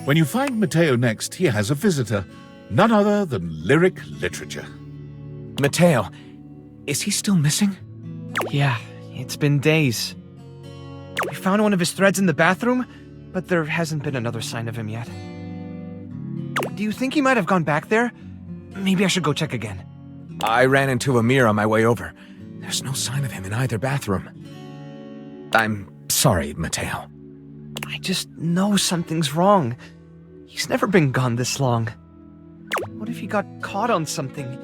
When you find Mateo next, he has a visitor. None other than lyric literature. Mateo, is he still missing? Yeah, it's been days. We found one of his threads in the bathroom, but there hasn't been another sign of him yet. Do you think he might have gone back there? Maybe I should go check again. I ran into a mirror on my way over. There's no sign of him in either bathroom. I'm sorry, Mateo. I just know something's wrong. He's never been gone this long. What if he got caught on something?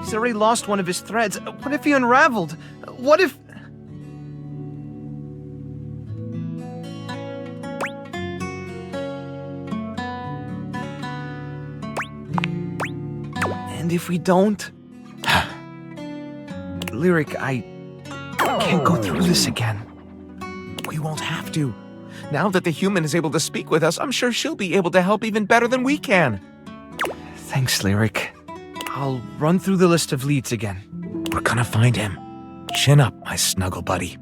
He's already lost one of his threads. What if he unraveled? What if... And if we don't? Lyric, I can't go through this again. We won't have to. Now that the human is able to speak with us, I'm sure she'll be able to help even better than we can. Thanks, Lyric. I'll run through the list of leads again. We're gonna find him. Chin up, my snuggle buddy.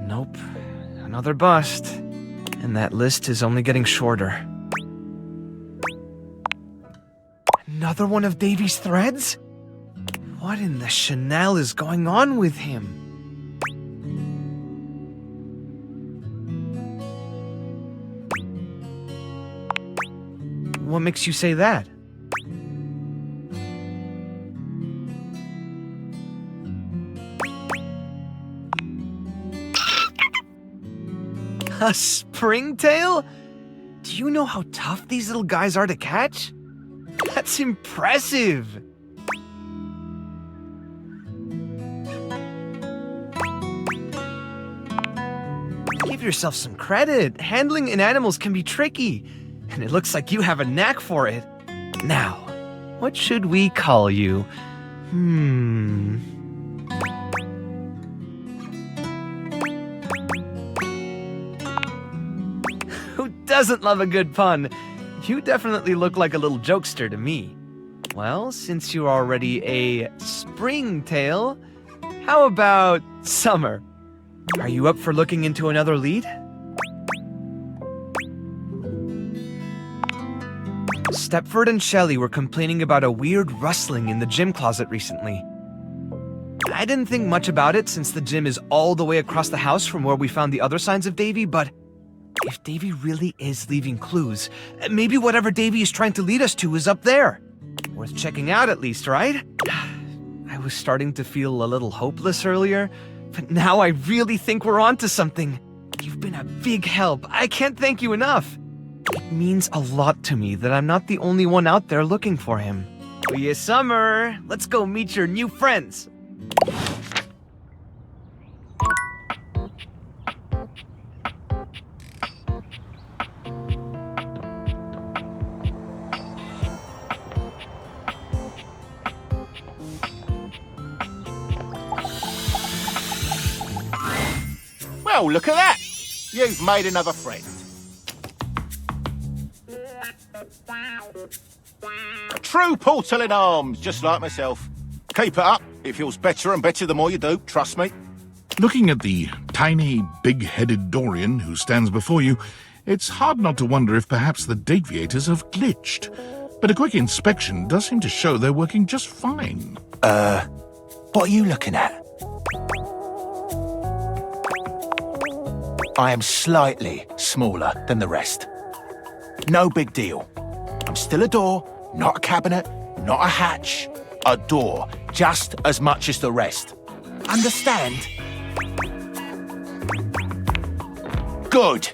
Nope. Another bust. And that list is only getting shorter. Another one of Davy's threads? What in the Chanel is going on with him? What makes you say that? A springtail? Do you know how tough these little guys are to catch? That's impressive! Give yourself some credit. Handling animals can be tricky, and it looks like you have a knack for it. Now, what should we call you? Who doesn't love a good pun? You definitely look like a little jokester to me. Well, since you're already a springtail, how about summer? Are you up for looking into another lead? Stepford and Shelley were complaining about a weird rustling in the gym closet recently. I didn't think much about it since the gym is all the way across the house from where we found the other signs of Davy, but if Davy really is leaving clues, maybe whatever Davy is trying to lead us to is up there. Worth checking out at least, right? I was starting to feel a little hopeless earlier, but now I really think we're onto something. You've been a big help. I can't thank you enough. It means a lot to me that I'm not the only one out there looking for him. Oh yeah, Summer! Let's go meet your new friends! Well, look at that! You've made another friend. A true portal in arms, just like myself. Keep it up. It feels better and better the more you do, trust me. Looking at the tiny, big-headed Dorian who stands before you, it's hard not to wonder if perhaps the deviators have glitched. But a quick inspection does seem to show they're working just fine. What are you looking at? I am slightly smaller than the rest. No big deal. I'm still a door, not a cabinet, not a hatch. A door, just as much as the rest. Understand? Good.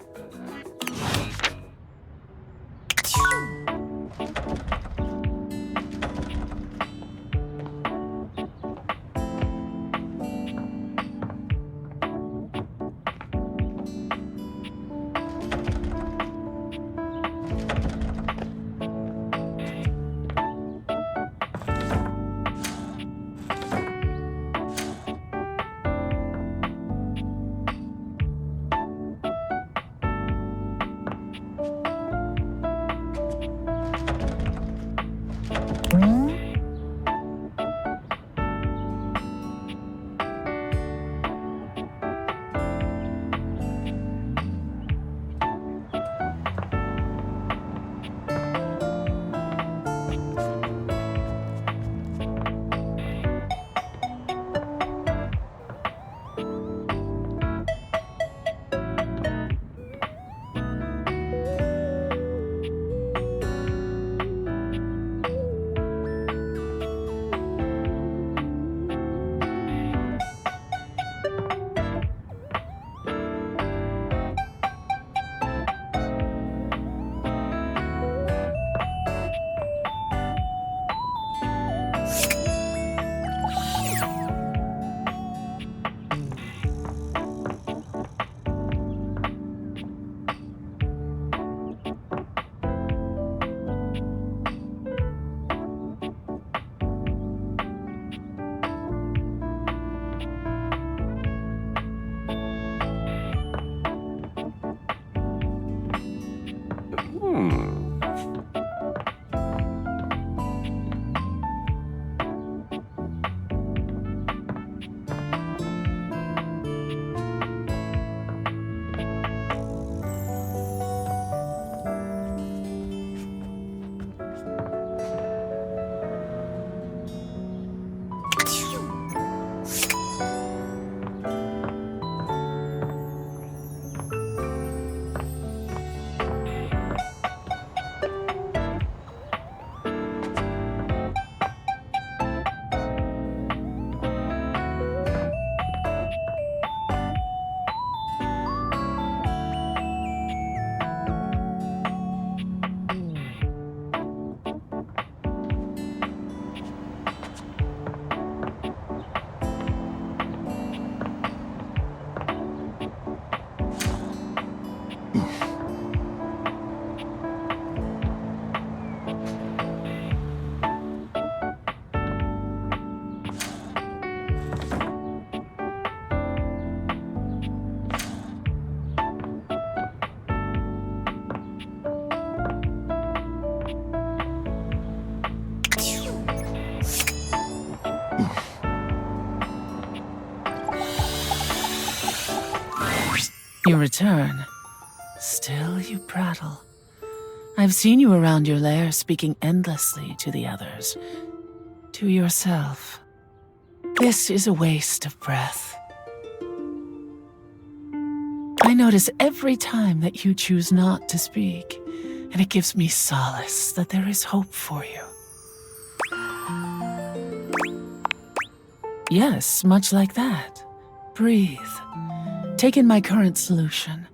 You return. Still you prattle. I've seen you around your lair speaking endlessly to the others. To yourself. This is a waste of breath. I notice every time that you choose not to speak, and it gives me solace that there is hope for you. Yes, much like that. Breathe. Take in my current solution.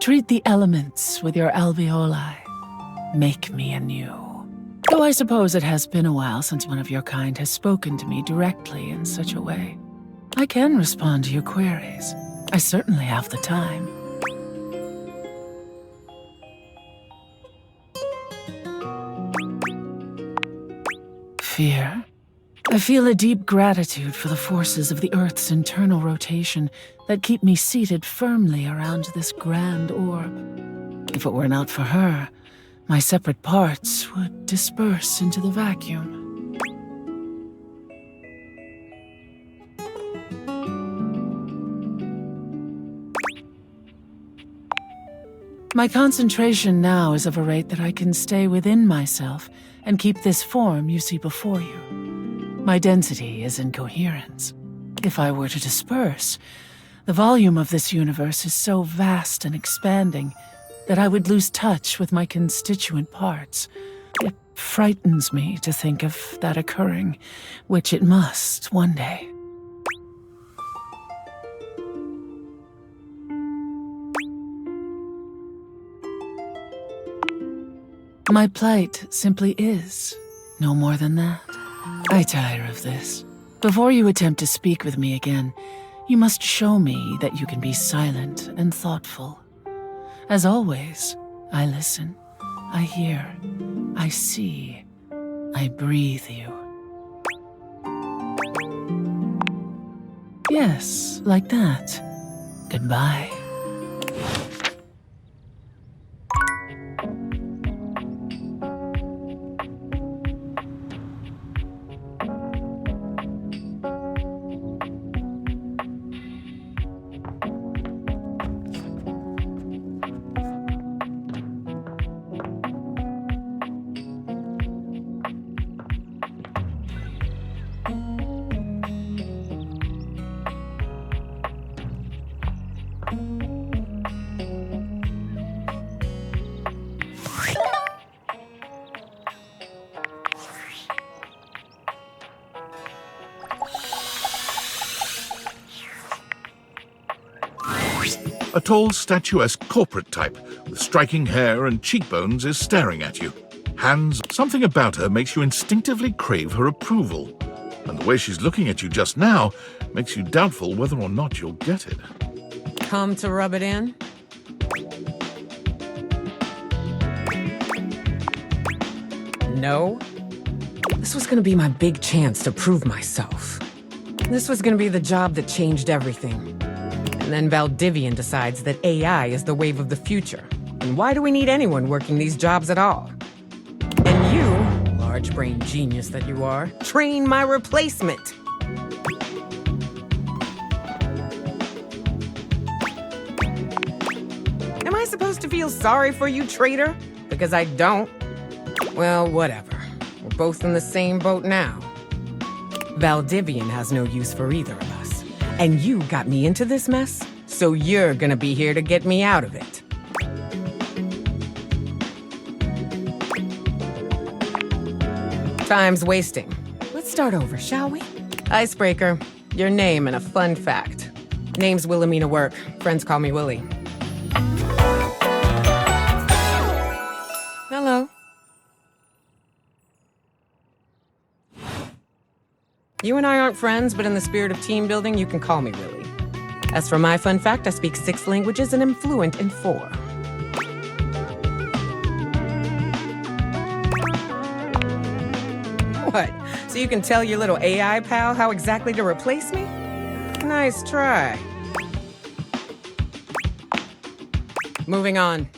Treat the elements with your alveoli. Make me anew. Though I suppose it has been a while since one of your kind has spoken to me directly in such a way. I can respond to your queries. I certainly have the time. Fear? I feel a deep gratitude for the forces of the Earth's internal rotation that keep me seated firmly around this grand orb. If it were not for her, my separate parts would disperse into the vacuum. My concentration now is of a rate that I can stay within myself and keep this form you see before you. My density is in coherence. If I were to disperse, the volume of this universe is so vast and expanding that I would lose touch with my constituent parts. It frightens me to think of that occurring, which it must one day. My plight simply is, no more than that. I tire of this. Before you attempt to speak with me again, you must show me that you can be silent and thoughtful. As always, I listen, I hear, I see, I breathe you. Yes, like that. Goodbye. A tall, statuesque corporate type with striking hair and cheekbones is staring at you. Hands, something about her makes you instinctively crave her approval. And the way she's looking at you just now makes you doubtful whether or not you'll get it. Come to rub it in? No? This was gonna be my big chance to prove myself. This was gonna be the job that changed everything. And then Valdivian decides that AI is the wave of the future. And why do we need anyone working these jobs at all? And you, large-brained genius that you are, train my replacement. Am I supposed to feel sorry for you, traitor? Because I don't. Well, whatever. We're both in the same boat now. Valdivian has no use for either of us. And you got me into this mess, so you're gonna be here to get me out of it. Time's wasting. Let's start over, shall we? Icebreaker. Your name and a fun fact. Name's Wilhelmina Work. Friends call me Willi. Hello. You and I aren't friends, but in the spirit of team building, you can call me Willi. As for my fun fact, I speak 6 languages and am fluent in 4. What? So you can tell your little AI pal how exactly to replace me? Nice try. Moving on.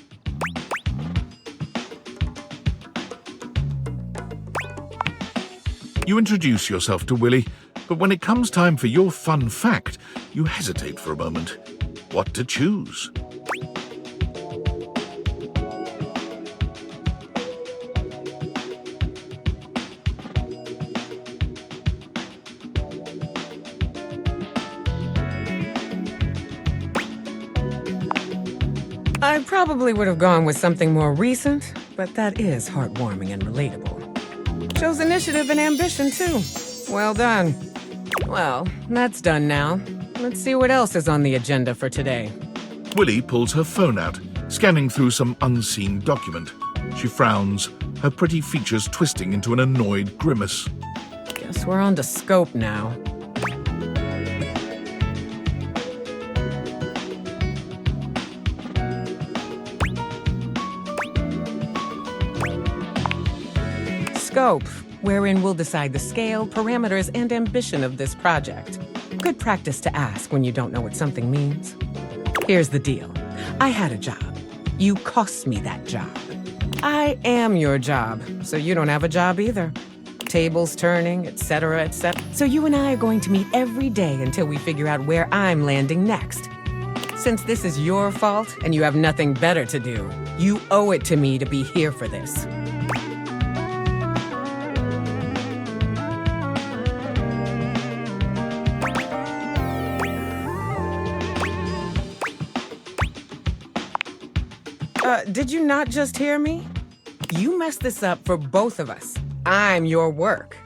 You introduce yourself to Willi, but when it comes time for your fun fact, you hesitate for a moment. What to choose? I probably would have gone with something more recent, but that is heartwarming and relatable. Shows initiative and ambition, too. Well done. Well, that's done now. Let's see what else is on the agenda for today. Willi pulls her phone out, scanning through some unseen document. She frowns, her pretty features twisting into an annoyed grimace. Guess we're on to scope now. Scope, wherein we'll decide the scale, parameters, and ambition of this project. Good practice to ask when you don't know what something means. Here's the deal. I had a job. You cost me that job. I am your job, so you don't have a job either. Tables turning, etc., etc. So you and I are going to meet every day until we figure out where I'm landing next. Since this is your fault and you have nothing better to do, you owe it to me to be here for this. Did you not just hear me? You messed this up for both of us. I'm your work.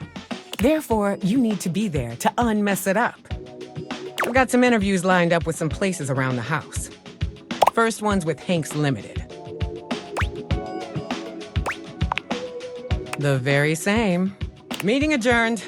Therefore, you need to be there to unmess it up. I've got some interviews lined up with some places around the house. First one's with Hanks Limited. The very same. Meeting adjourned.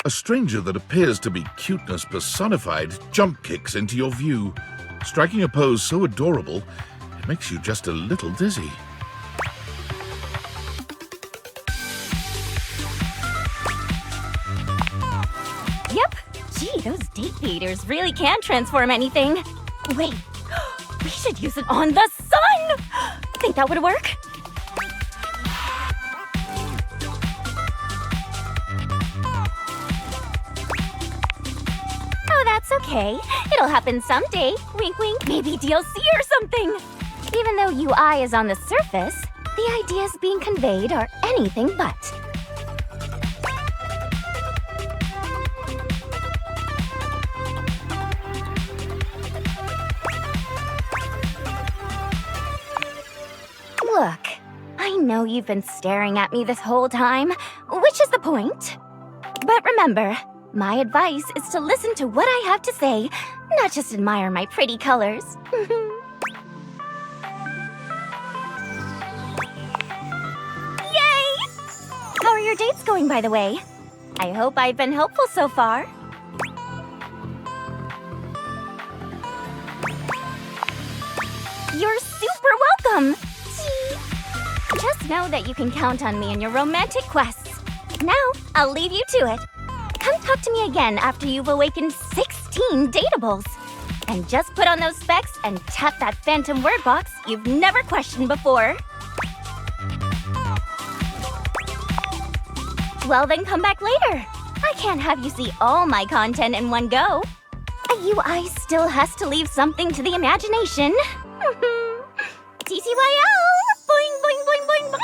A stranger that appears to be cuteness personified jump kicks into your view, striking a pose so adorable, it makes you just a little dizzy. Yep. Gee, those date feeders really can transform anything. Wait, we should use it on the sun! Think that would work? Oh, that's okay. It'll happen someday. Wink, wink, maybe DLC or something. Even though UI is on the surface, the ideas being conveyed are anything but. Look, I know you've been staring at me this whole time, which is the point. But remember, my advice is to listen to what I have to say, not just admire my pretty colors. Yay! How are your dates going, by the way? I hope I've been helpful so far. You're super welcome! Just know that you can count on me in your romantic quests. Now, I'll leave you to it. Come talk to me again after you've awakened 16 dateables. And just put on those specs and tap that phantom word box you've never questioned before. Well, then come back later. I can't have you see all my content in one go. A UI still has to leave something to the imagination. TTYL! Boing, boing, boing, boing, boing!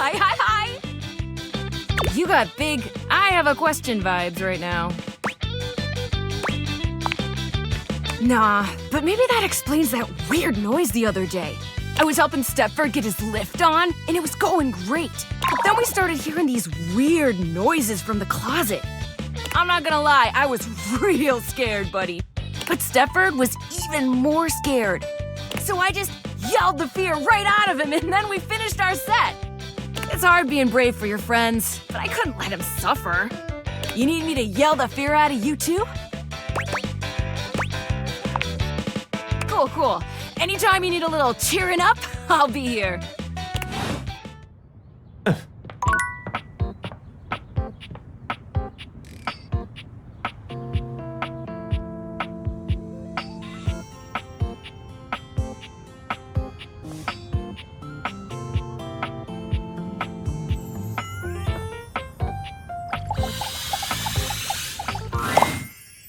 Hi! You got big I have a question vibes right now. Nah, but maybe that explains that weird noise the other day. I was helping Stepford get his lift on, and it was going great. But then we started hearing these weird noises from the closet. I'm not gonna lie, I was real scared, buddy. But Stepford was even more scared. So I just yelled the fear right out of him, and then we finished our set. It's hard being brave for your friends, but I couldn't let him suffer. You need me to yell the fear out of you too? Cool. Anytime you need a little cheering up, I'll be here.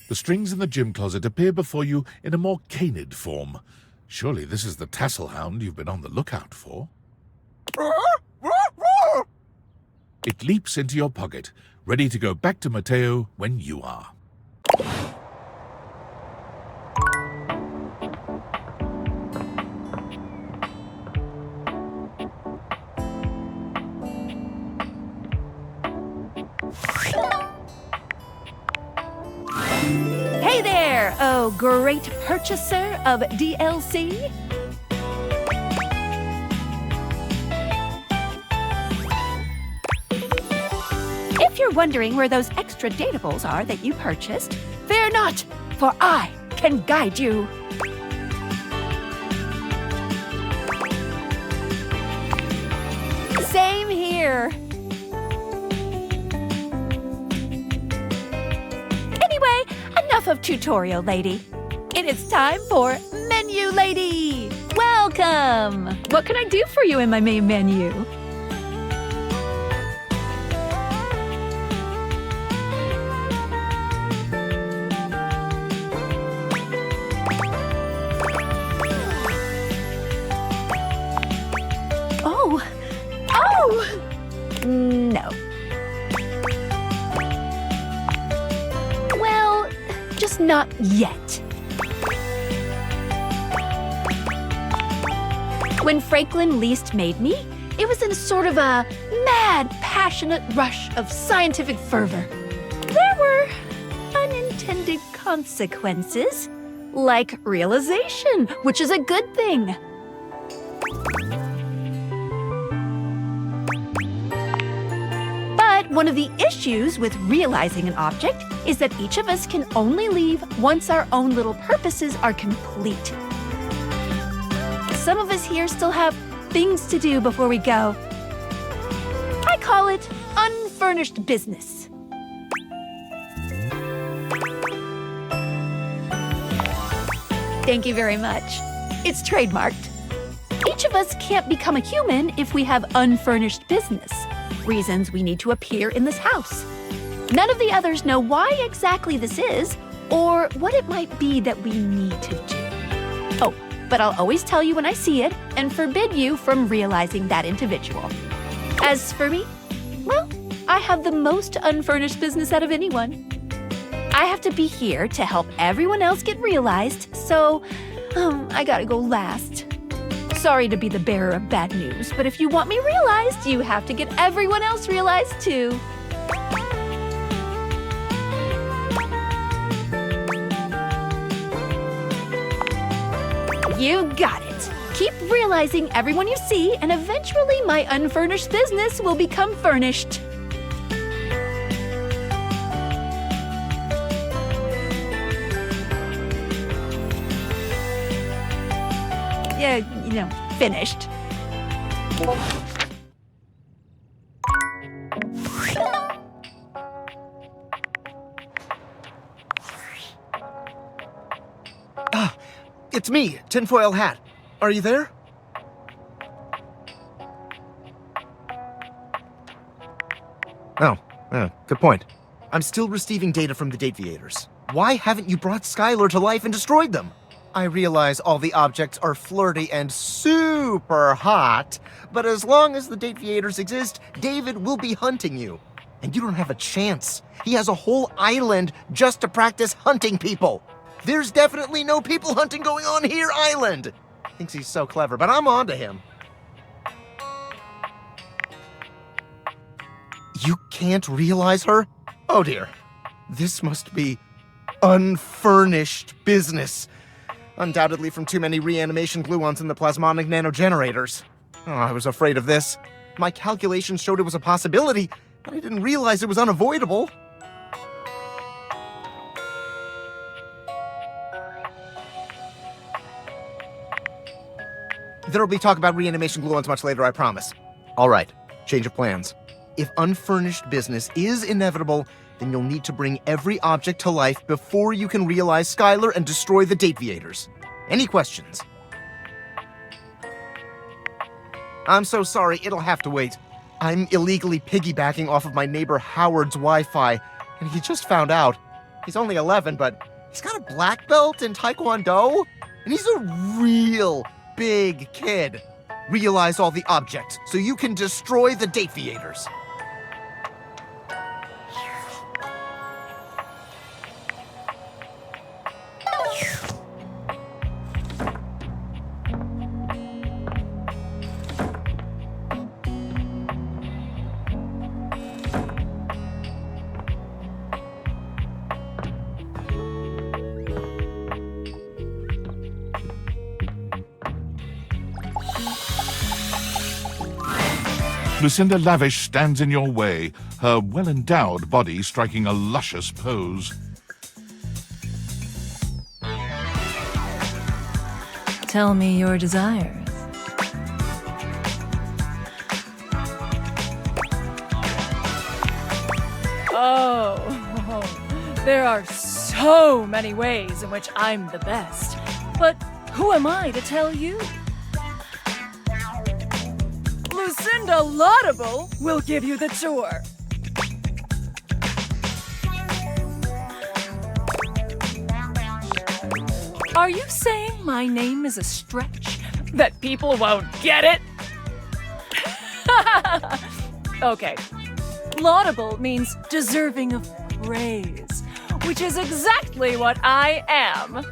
The strings in the gym closet appear before you in a more canid form. Surely this is the tassel hound you've been on the lookout for. It leaps into your pocket, ready to go back to Mateo when you are. there, oh great purchaser of DLC. If you're wondering where those extra datables are that you purchased, fear not, for I can guide you. Same here. Anyway, enough of tutorial lady. It is time for menu lady. Welcome. What can I do for you in my main menu? No. Well, just not yet. When Franklin least made me, it was in sort of a mad, passionate rush of scientific fervor. There were unintended consequences, like realization, which is a good thing. One of the issues with realizing an object is that each of us can only leave once our own little purposes are complete. Some of us here still have things to do before we go. I call it unfurnished business. Thank you very much. It's trademarked. Each of us can't become a human if we have unfurnished business. Reasons we need to appear in this house. None of the others know why exactly this is, or what it might be that we need to do. Oh, but I'll always tell you when I see it, and forbid you from realizing that individual. As for me, well, I have the most unfurnished business out of anyone. I have to be here to help everyone else get realized, so I gotta go last. Sorry to be the bearer of bad news, but if you want me realized, you have to get everyone else realized too. You got it. Keep realizing everyone you see, and eventually my unfurnished business will become furnished. Yeah, finished. Ah, it's me, Tinfoil Hat. Are you there? Oh, good point. I'm still receiving data from the Deviators. Why haven't you brought Skylar to life and destroyed them? I realize all the objects are flirty and super hot, but as long as the Deviators exist, David will be hunting you. And you don't have a chance. He has a whole island just to practice hunting people. There's definitely no people hunting going on here, island. Thinks he's so clever, but I'm on to him. You can't realize her? Oh dear. This must be unfurnished business. Undoubtedly from too many reanimation gluons in the plasmonic nanogenerators. Oh, I was afraid of this. My calculations showed it was a possibility, but I didn't realize it was unavoidable. There'll be talk about reanimation gluons much later, I promise. All right, change of plans. If unfurnished business is inevitable, then you'll need to bring every object to life before you can realize Skylar and destroy the Deviators. Any questions? I'm so sorry, it'll have to wait. I'm illegally piggybacking off of my neighbor Howard's Wi-Fi, and he just found out. He's only 11, but he's got a black belt in Taekwondo, and he's a real big kid. Realize all the objects so you can destroy the Deviators. Lucinda Lavish stands in your way, her well-endowed body striking a luscious pose. Tell me your desires. Oh, there are so many ways in which I'm the best. But who am I to tell you? Lucinda Laudable will give you the tour. Are you saying my name is a stretch? That people won't get it? Okay. Laudable means deserving of praise, which is exactly what I am.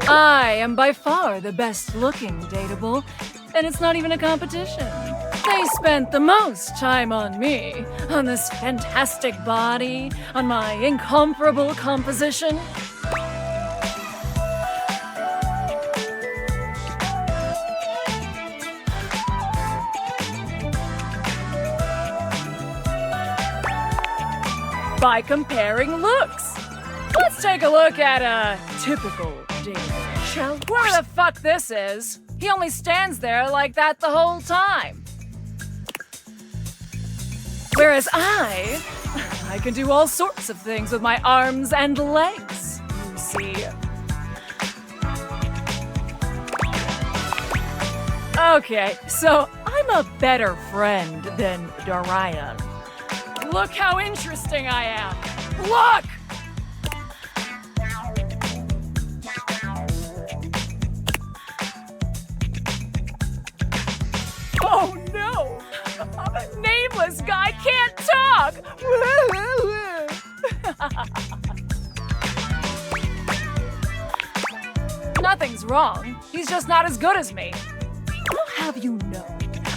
I am by far the best looking dateable, and it's not even a competition. They spent the most time on me, on this fantastic body, on my incomparable composition. By comparing looks. Let's take a look at a typical date. Shall we? Whoever the fuck this is, he only stands there like that the whole time. Whereas I can do all sorts of things with my arms and legs, you see. Okay, so I'm a better friend than Dorian. Look how interesting I am. Look! Oh no! A nameless guy can't talk! Nothing's wrong. He's just not as good as me. I'll have you know,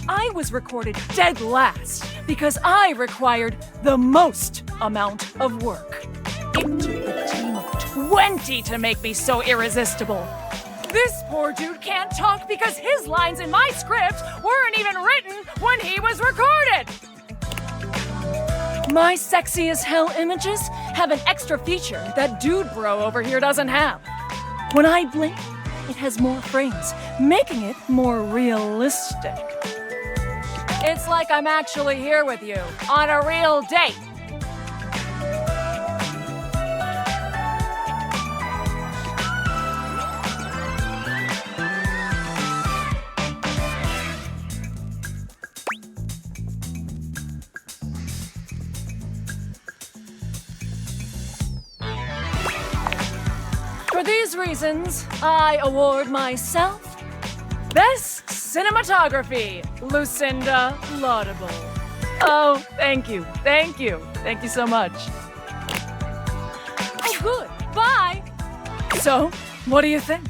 I was recorded dead last because I required the most amount of work. It took a team of 20 to make me so irresistible. This poor dude can't talk because his lines in my script weren't even written when he was recorded. My sexy as hell images have an extra feature that dude bro over here doesn't have. When I blink, it has more frames, making it more realistic. It's like I'm actually here with you on a real date. For these reasons, I award myself Best Cinematography, Lucinda Laudable. Oh, thank you, thank you, thank you so much. Oh, good, bye. So, what do you think?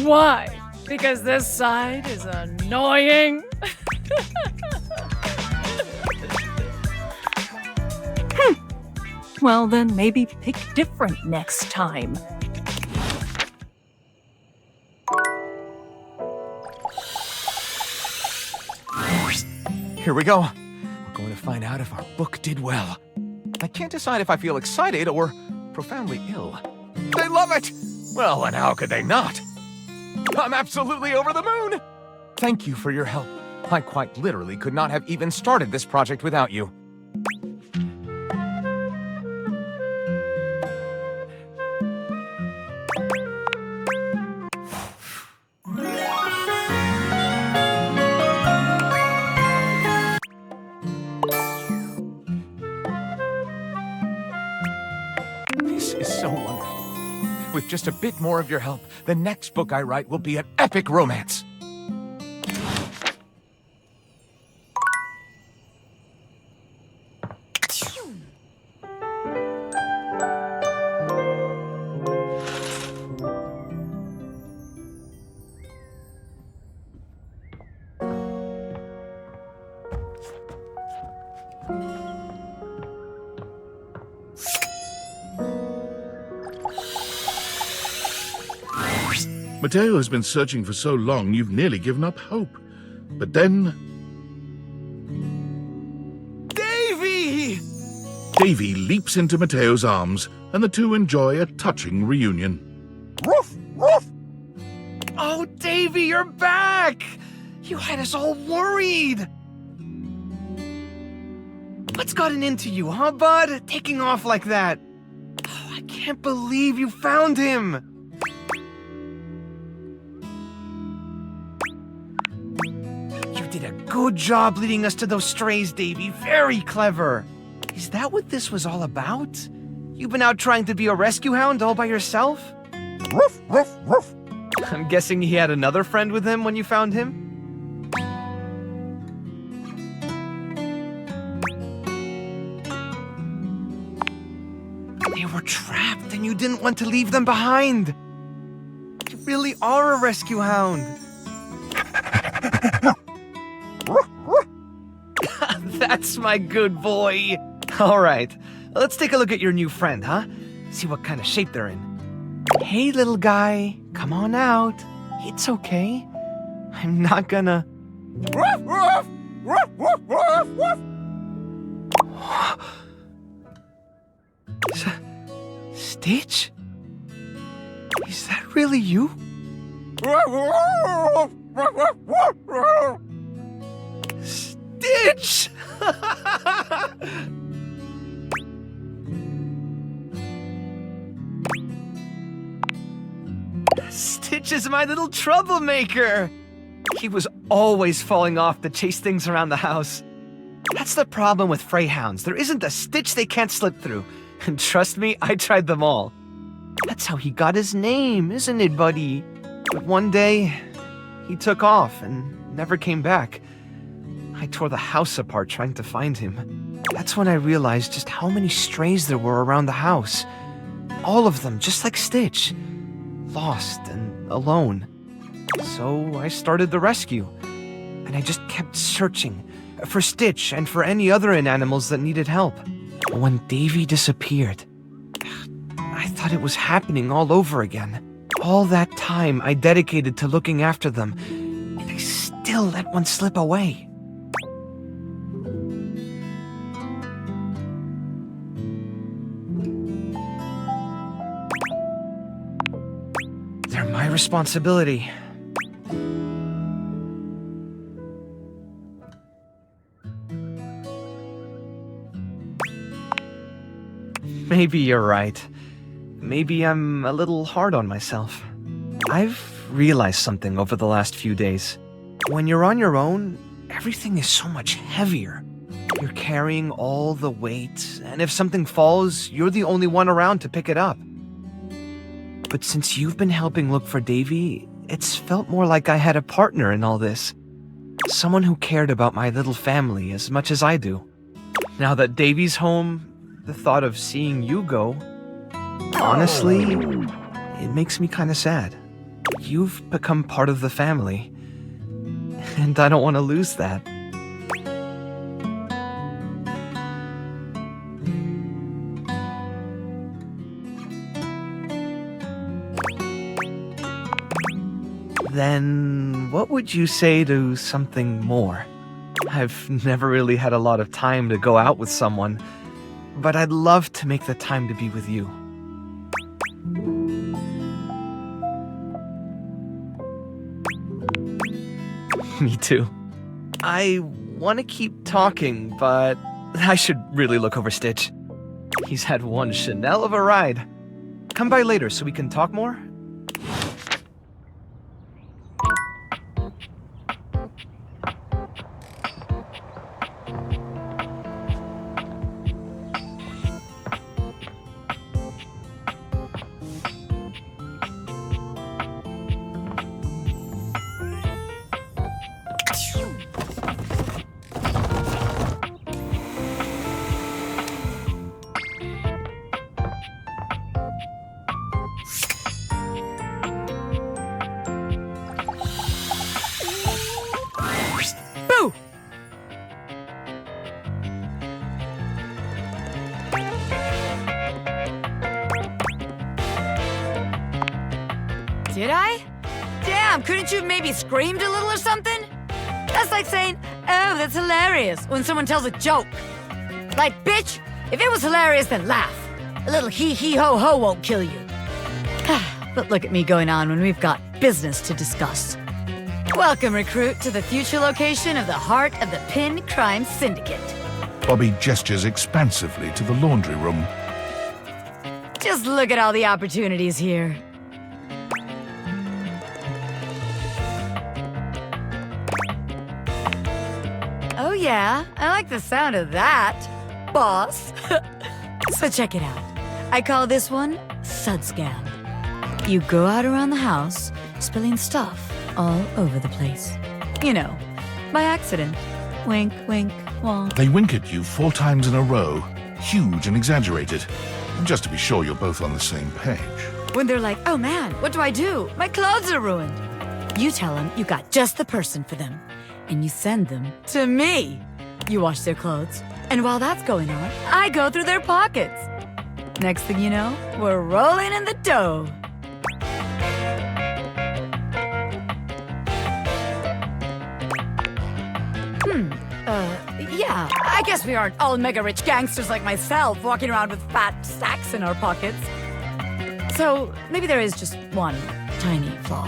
Why? Because this side is annoying? Well, then maybe pick different next time. Here we go. We're going to find out if our book did well. I can't decide if I feel excited or profoundly ill. They love it! Well, and how could they not? I'm absolutely over the moon! Thank you for your help. I quite literally could not have even started this project without you. This is so wonderful. With just a bit more of your help, the next book I write will be an epic romance. Mateo has been searching for so long you've nearly given up hope. But then... Davy! Davy leaps into Mateo's arms, and the two enjoy a touching reunion. Woof, woof. Oh, Davy, you're back! You had us all worried! What's gotten into you, huh, bud? Taking off like that? Oh, I can't believe you found him! You did a good job leading us to those strays, Davy. Very clever. Is that what this was all about? You've been out trying to be a rescue hound all by yourself? Woof, woof, woof. I'm guessing he had another friend with him when you found him? They were trapped and you didn't want to leave them behind. You really are a rescue hound. That's my good boy. All right, let's take a look at your new friend, huh? See what kind of shape they're in. Hey, little guy, come on out. It's okay. I'm not gonna... Woof, woof, woof, woof, woof, woof. Stitch? Is that really you? Woof, woof, woof, woof, woof, woof. Stitch! Stitch is my little troublemaker! He was always falling off to chase things around the house. That's the problem with Freyhounds. There isn't a stitch they can't slip through. And trust me, I tried them all. That's how he got his name, isn't it, buddy? But one day, he took off and never came back. I tore the house apart trying to find him. That's when I realized just how many strays there were around the house. All of them, just like Stitch. Lost and alone. So I started the rescue. And I just kept searching for Stitch and for any other animals that needed help. When Davy disappeared, I thought it was happening all over again. All that time I dedicated to looking after them, and I still let one slip away. They're my responsibility. Maybe you're right. Maybe I'm a little hard on myself. I've realized something over the last few days. When you're on your own, everything is so much heavier. You're carrying all the weight, and if something falls, you're the only one around to pick it up. But since you've been helping look for Davy, it's felt more like I had a partner in all this. Someone who cared about my little family as much as I do. Now that Davy's home, the thought of seeing you go, honestly, it makes me kind of sad. You've become part of the family, and I don't want to lose that. Then what would you say to something more? I've never really had a lot of time to go out with someone, but I'd love to make the time to be with you. Me too. I want to keep talking, but I should really look over Stitch. He's had one Chanel of a ride. Come by later so we can talk more? Did I? Damn, couldn't you maybe screamed a little or something? That's like saying, oh, that's hilarious, when someone tells a joke. Like, bitch, if it was hilarious, then laugh. A little hee-hee-ho-ho won't kill you. But look at me going on when we've got business to discuss. Welcome, recruit, to the future location of the heart of the Pin Crime Syndicate. Bobby gestures expansively to the laundry room. Just look at all the opportunities here. Oh yeah, I like the sound of that, boss. So check it out. I call this one Sudscam. You go out around the house, spilling stuff all over the place. You know, by accident. Wink, wink, wonk. They wink at you 4 times in a row, huge and exaggerated, just to be sure you're both on the same page. When they're like, oh man, what do I do? My clothes are ruined. You tell them you got just the person for them, and you send them to me. You wash their clothes, and while that's going on, I go through their pockets. Next thing you know, we're rolling in the dough. Yeah, I guess we aren't all mega-rich gangsters like myself walking around with fat sacks in our pockets. So, maybe there is just one tiny flaw.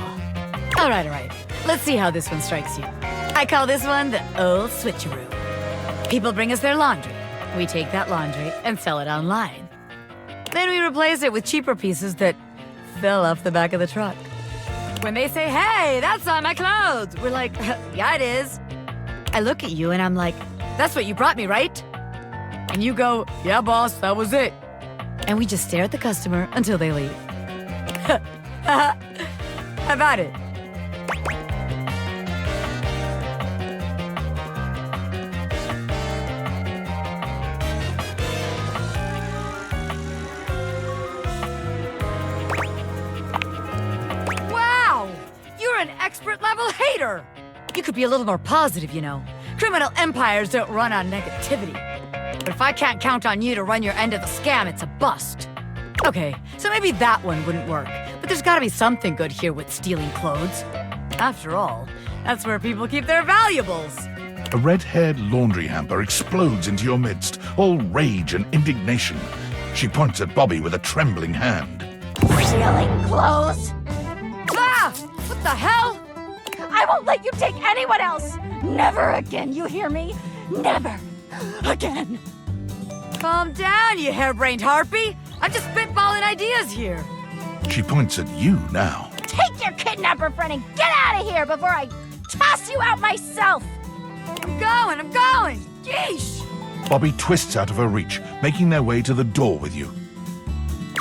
All right. Let's see how this one strikes you. I call this one the old switcheroo. People bring us their laundry. We take that laundry and sell it online. Then we replace it with cheaper pieces that fell off the back of the truck. When they say, hey, that's not my clothes, we're like, yeah, it is. I look at you and I'm like, that's what you brought me, right? And you go, yeah, boss, that was it. And we just stare at the customer until they leave. How about it? Wow! You're an expert-level hater! You could be a little more positive, you know. Criminal empires don't run on negativity. But if I can't count on you to run your end of the scam, it's a bust. Okay, so maybe that one wouldn't work. But there's gotta be something good here with stealing clothes. After all, that's where people keep their valuables. A red-haired laundry hamper explodes into your midst, all rage and indignation. She points at Bobby with a trembling hand. Stealing clothes? Ah! What the hell? I won't let you take anyone else! Never again, you hear me? Never again. Calm down, you harebrained harpy. I'm just spitballing ideas here. She points at you now. Take your kidnapper friend and get out of here before I toss you out myself! I'm going! Yeesh! Bobby twists out of her reach, making their way to the door with you.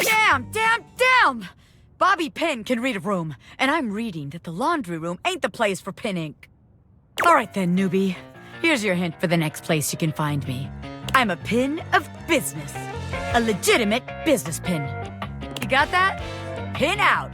Damn! Bobby Pin can read a room, and I'm reading that the laundry room ain't the place for pin ink. All right then, newbie. Here's your hint for the next place you can find me. I'm a pin of business. A legitimate business pin. You got that? Pin out.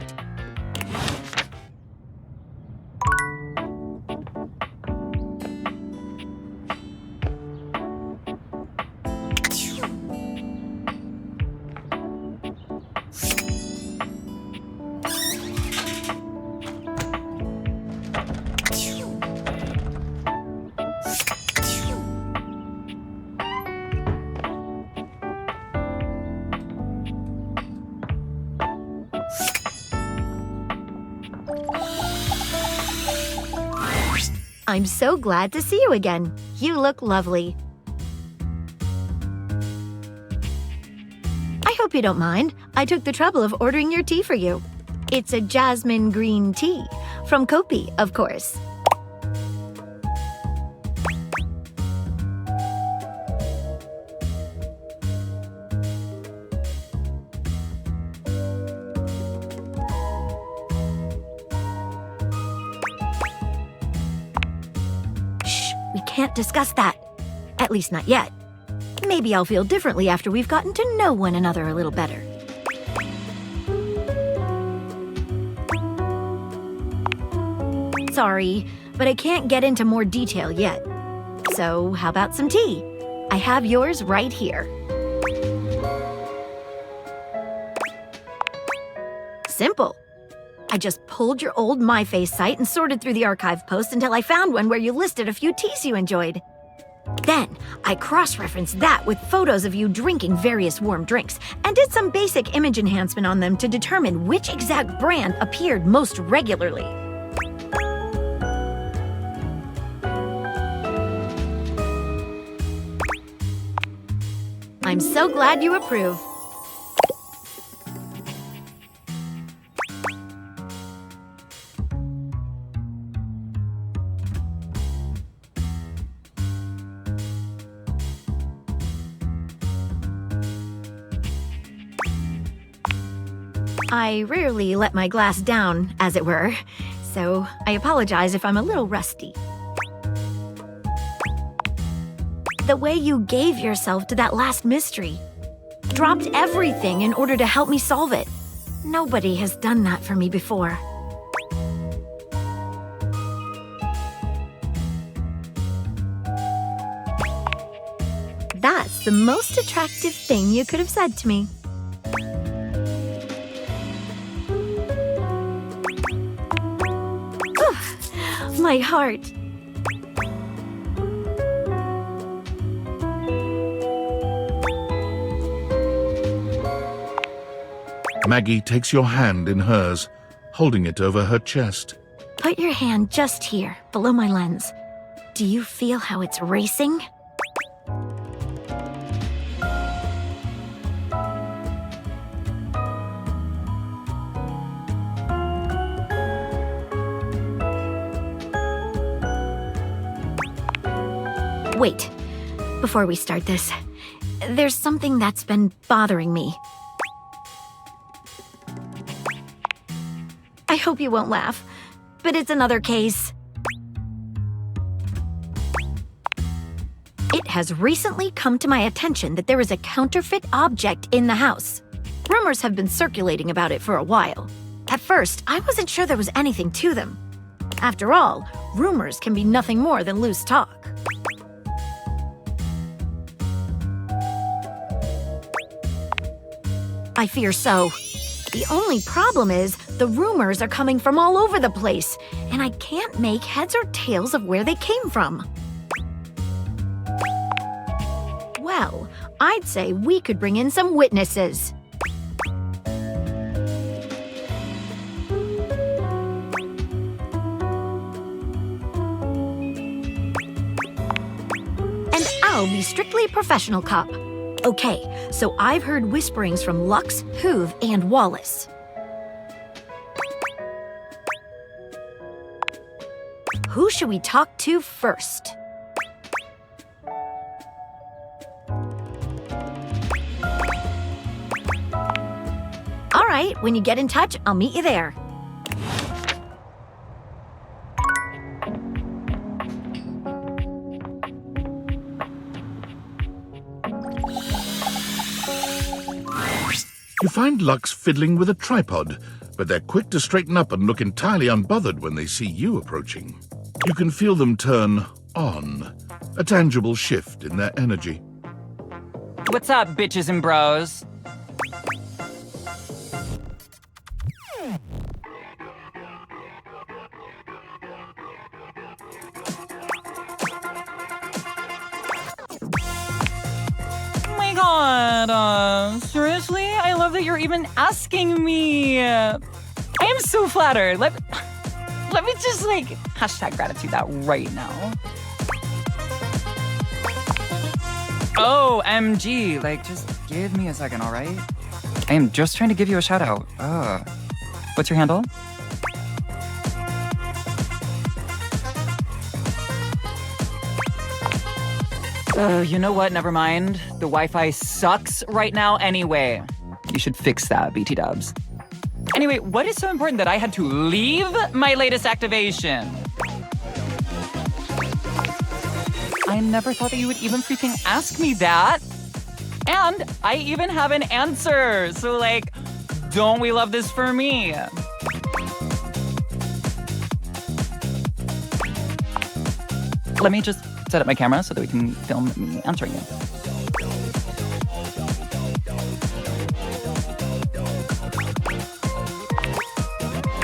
I'm so glad to see you again. You look lovely. I hope you don't mind. I took the trouble of ordering your tea for you. It's a jasmine green tea. From Kopi, of course. We can't discuss that. At least not yet. Maybe I'll feel differently after we've gotten to know one another a little better. Sorry, but I can't get into more detail yet. So, how about some tea? I have yours right here. Simple. I just pulled your old MyFace site and sorted through the archive posts until I found one where you listed a few teas you enjoyed. Then, I cross-referenced that with photos of you drinking various warm drinks and did some basic image enhancement on them to determine which exact brand appeared most regularly. I'm so glad you approve. I rarely let my glass down, as it were, so I apologize if I'm a little rusty. The way you gave yourself to that last mystery. Dropped everything in order to help me solve it. Nobody has done that for me before. That's the most attractive thing you could have said to me. My heart. Maggie takes your hand in hers, holding it over her chest. Put your hand just here, below my lens. Do you feel how it's racing? Wait, before we start this, there's something that's been bothering me. I hope you won't laugh, but it's another case. It has recently come to my attention that there is a counterfeit object in the house. Rumors have been circulating about it for a while. At first, I wasn't sure there was anything to them. After all, rumors can be nothing more than loose talk. I fear so. The only problem is, the rumors are coming from all over the place, and I can't make heads or tails of where they came from. Well, I'd say we could bring in some witnesses. And I'll be strictly professional cop. Okay, so I've heard whisperings from Lux, Hoove, and Wallace. Who should we talk to first? All right, when you get in touch, I'll meet you there. You find Lux fiddling with a tripod, but they're quick to straighten up and look entirely unbothered when they see you approaching. You can feel them turn on, a tangible shift in their energy. What's up, bitches and bros? God, seriously? I love that you're even asking me. I am so flattered. Let me just, hashtag gratitude that right now. OMG, just give me a second, all right? I am just trying to give you a shout out. What's your handle? You know what? Never mind. The Wi-Fi sucks right now anyway. You should fix that, BT dubs. Anyway, what is so important that I had to leave my latest activation? I never thought that you would even freaking ask me that. And I even have an answer. So, don't we love this for me? Let me just set up my camera so that we can film me answering you.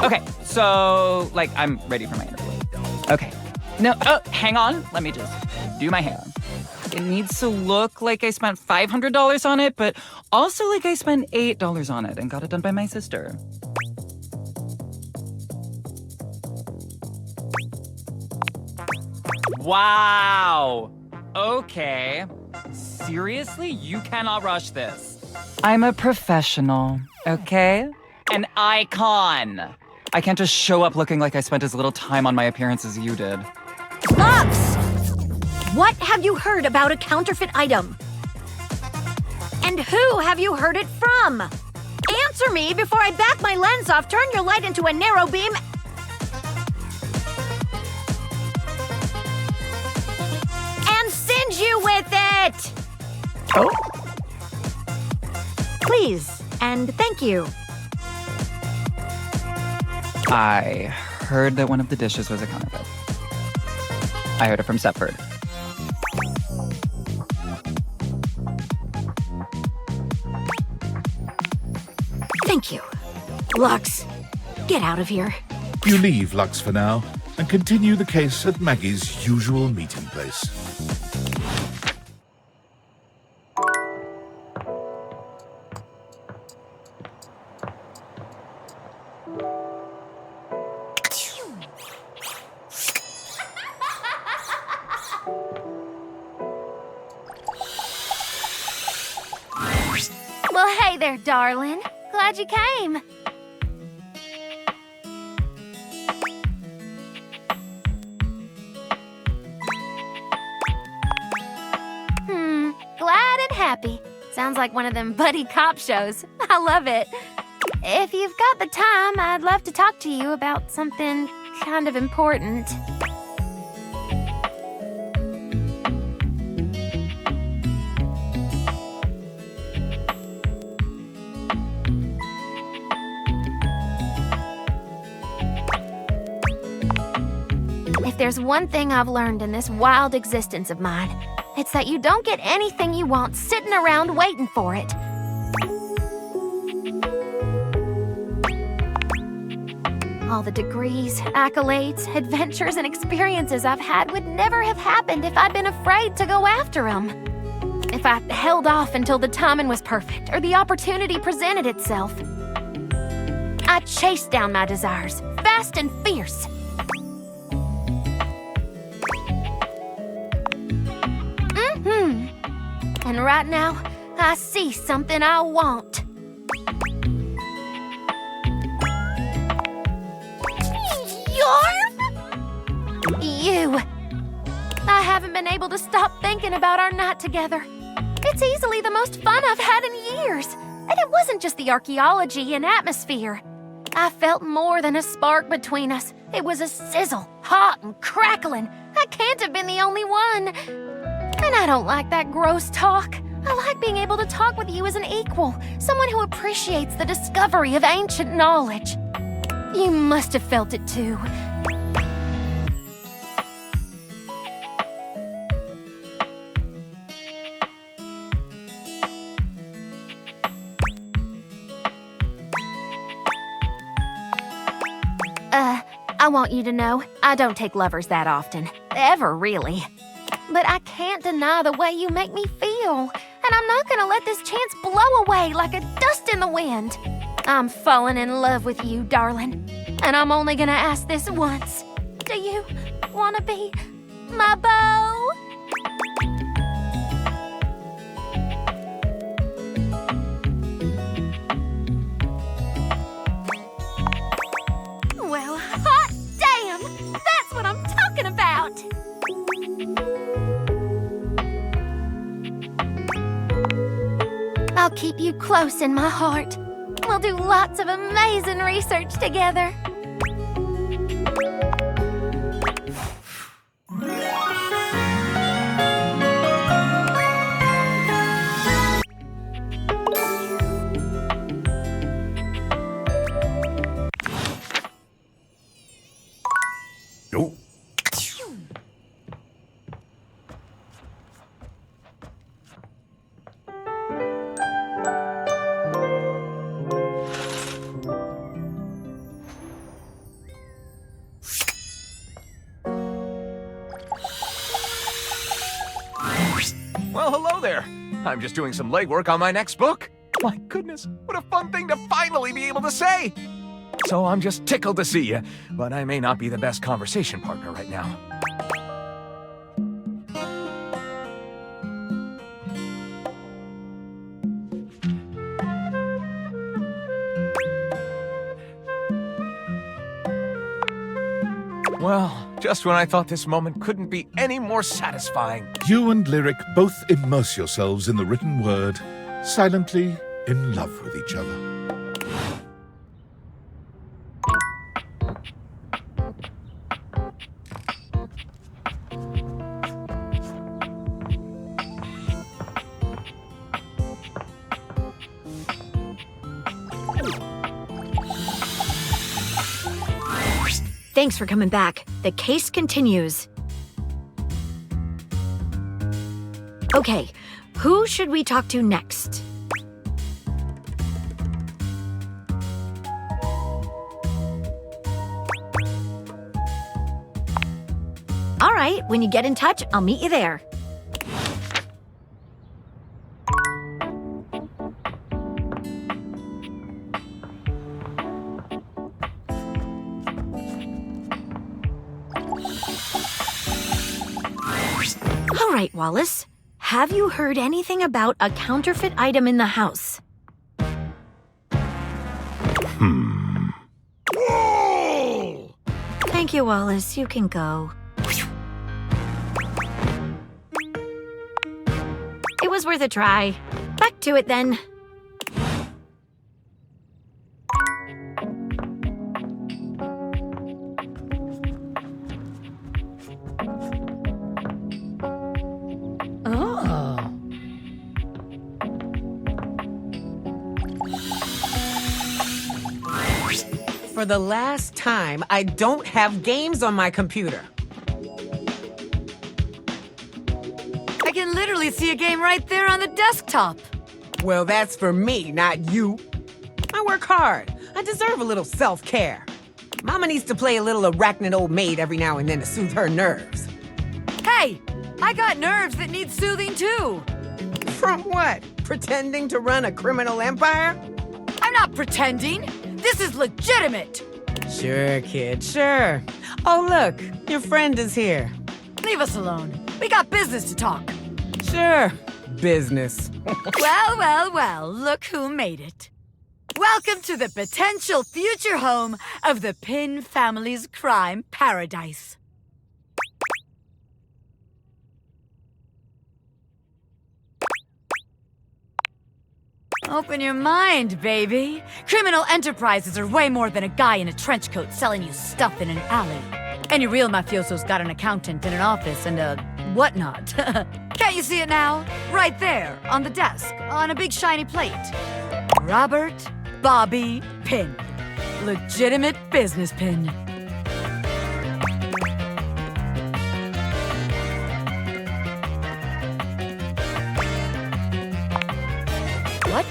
Okay, so, like, I'm ready for my interview. Okay. No, oh, hang on. Let me just do my hair. It needs to look like I spent $500 on it, but also like I spent $8 on it and got it done by my sister. Wow. Okay. Seriously? You cannot rush this. I'm a professional, okay? An icon. I can't just show up looking like I spent as little time on my appearance as you did. Lux! What have you heard about a counterfeit item? And who have you heard it from? Answer me before I back my lens off, turn your light into a narrow beam, and send you with it! Oh? Please, and thank you. I heard that one of the dishes was a counterfeit. I heard it from Stepford. Thank you. Lux, get out of here. You leave Lux for now and continue the case at Maggie's usual meeting place. Well, hey there, darling. Glad you came. Glad and happy. Sounds like one of them buddy cop shows. I love it. If you've got the time, I'd love to talk to you about something kind of important. If there's one thing I've learned in this wild existence of mine, it's that you don't get anything you want sitting around waiting for it. All the degrees, accolades, adventures, and experiences I've had would never have happened if I'd been afraid to go after them. If I held off until the timing was perfect or the opportunity presented itself. I chased down my desires, fast and fierce. And right now, I see something I want. You. I haven't been able to stop thinking about our night together. It's easily the most fun I've had in years. And it wasn't just the archaeology and atmosphere. I felt more than a spark between us. It was a sizzle, hot and crackling. I can't have been the only one. And I don't like that gross talk. I like being able to talk with you as an equal, someone who appreciates the discovery of ancient knowledge. You must have felt it too. I want you to know, I don't take lovers that often. Ever, really. But I can't deny the way you make me feel. And I'm not gonna let this chance blow away like a dust in the wind. I'm falling in love with you, darling. And I'm only gonna ask this once. Do you wanna be my beau? Well, hot damn! That's what I'm talking about! I'll keep you close in my heart. We'll do lots of amazing research together. Oh. Well, hello there. I'm just doing some legwork on my next book. My goodness, what a fun thing to finally be able to say. So I'm just tickled to see you, but I may not be the best conversation partner right now. Well, just when I thought this moment couldn't be any more satisfying. You and Lyric both immerse yourselves in the written word, silently in love with each other. Thanks for coming back. The case continues. Okay, who should we talk to next? All right, when you get in touch, I'll meet you there. All right, Wallace. Have you heard anything about a counterfeit item in the house? Whoa! Thank you, Wallace. You can go. It was worth a try. Back to it, then. For the last time, I don't have games on my computer. I can literally see a game right there on the desktop. Well, that's for me, not you. I work hard. I deserve a little self-care. Mama needs to play a little arachnid old maid every now and then to soothe her nerves. Hey, I got nerves that need soothing too. From what? Pretending to run a criminal empire? I'm not pretending. This is legitimate. Sure, kid, sure. Oh, look, your friend is here. Leave us alone. We got business to talk. Sure, business. Well, look who made it. Welcome to the potential future home of the Pin family's crime paradise. Open your mind, baby. Criminal enterprises are way more than a guy in a trench coat selling you stuff in an alley. Any real mafioso's got an accountant in an office and a whatnot. Can't you see it now? Right there, on the desk, on a big shiny plate. Robert Bobby Pin. Legitimate business pin. What?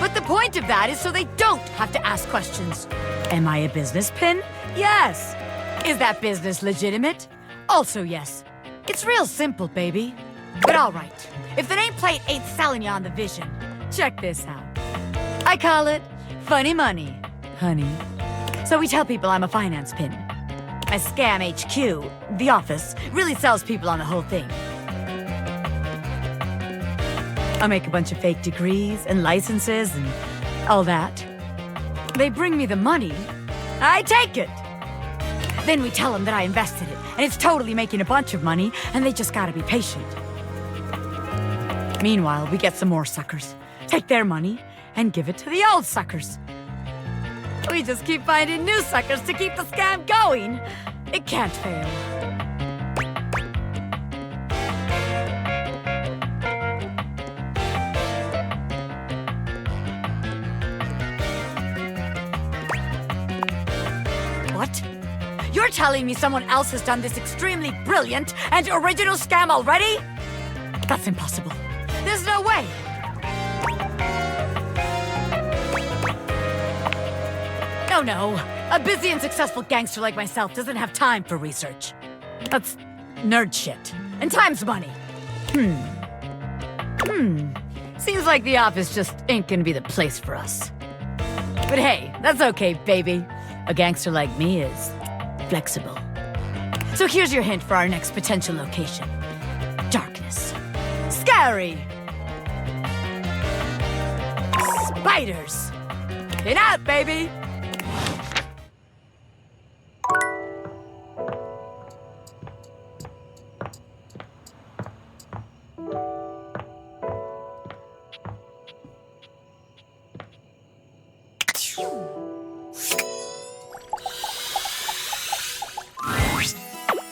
But the point of that is so they don't have to ask questions. Am I a business pin? Yes. Is that business legitimate? Also yes. It's real simple, baby. But all right, if the nameplate ain't selling you on the vision, check this out. I call it funny money, honey. So we tell people I'm a finance pin. My scam HQ, the office, really sells people on the whole thing. I make a bunch of fake degrees and licenses and all that. They bring me the money. I take it. Then we tell them that I invested it, and it's totally making a bunch of money, and they just gotta be patient. Meanwhile, we get some more suckers, take their money, and give it to the old suckers. We just keep finding new suckers to keep the scam going. It can't fail. What? You're telling me someone else has done this extremely brilliant and original scam already? That's impossible. There's no way. No. A busy and successful gangster like myself doesn't have time for research. That's nerd shit. And time's money. Seems like the office just ain't gonna be the place for us. But hey, that's okay, baby. A gangster like me is flexible. So here's your hint for our next potential location. Darkness. Scary. Spiders. Get out, baby!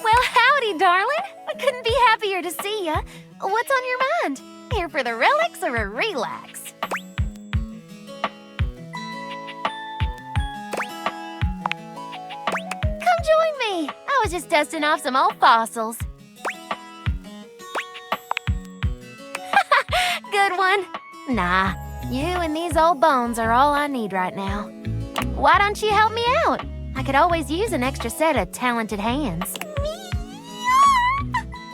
Well, howdy, darling. I couldn't be happier to see ya. What's on your mind? Here for the relics or a relax? Come join me. I was just dusting off some old fossils. Good one. Nah, you and these old bones are all I need right now. Why don't you help me out? I could always use an extra set of talented hands.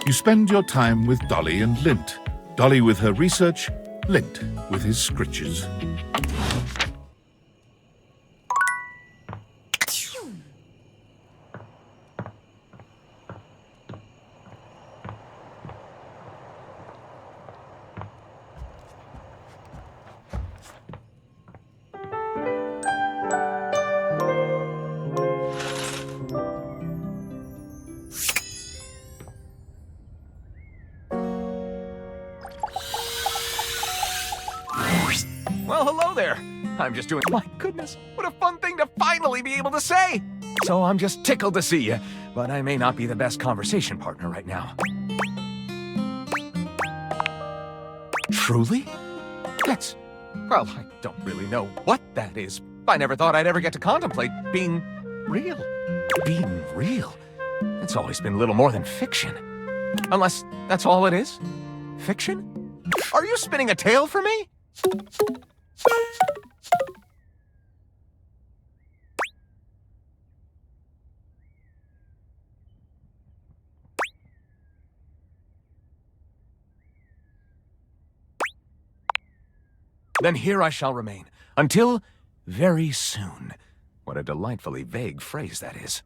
You spend your time with Dolly and Lint. Dolly with her research, Lint with his scritches. Well, hello there. I'm just doing... My goodness, what a fun thing to finally be able to say! So I'm just tickled to see you, but I may not be the best conversation partner right now. Truly? That's... Well, I don't really know what that is. I never thought I'd ever get to contemplate being real. Being real? It's always been little more than fiction. Unless that's all it is? Fiction? Are you spinning a tale for me? Then here I shall remain, until very soon. What a delightfully vague phrase that is.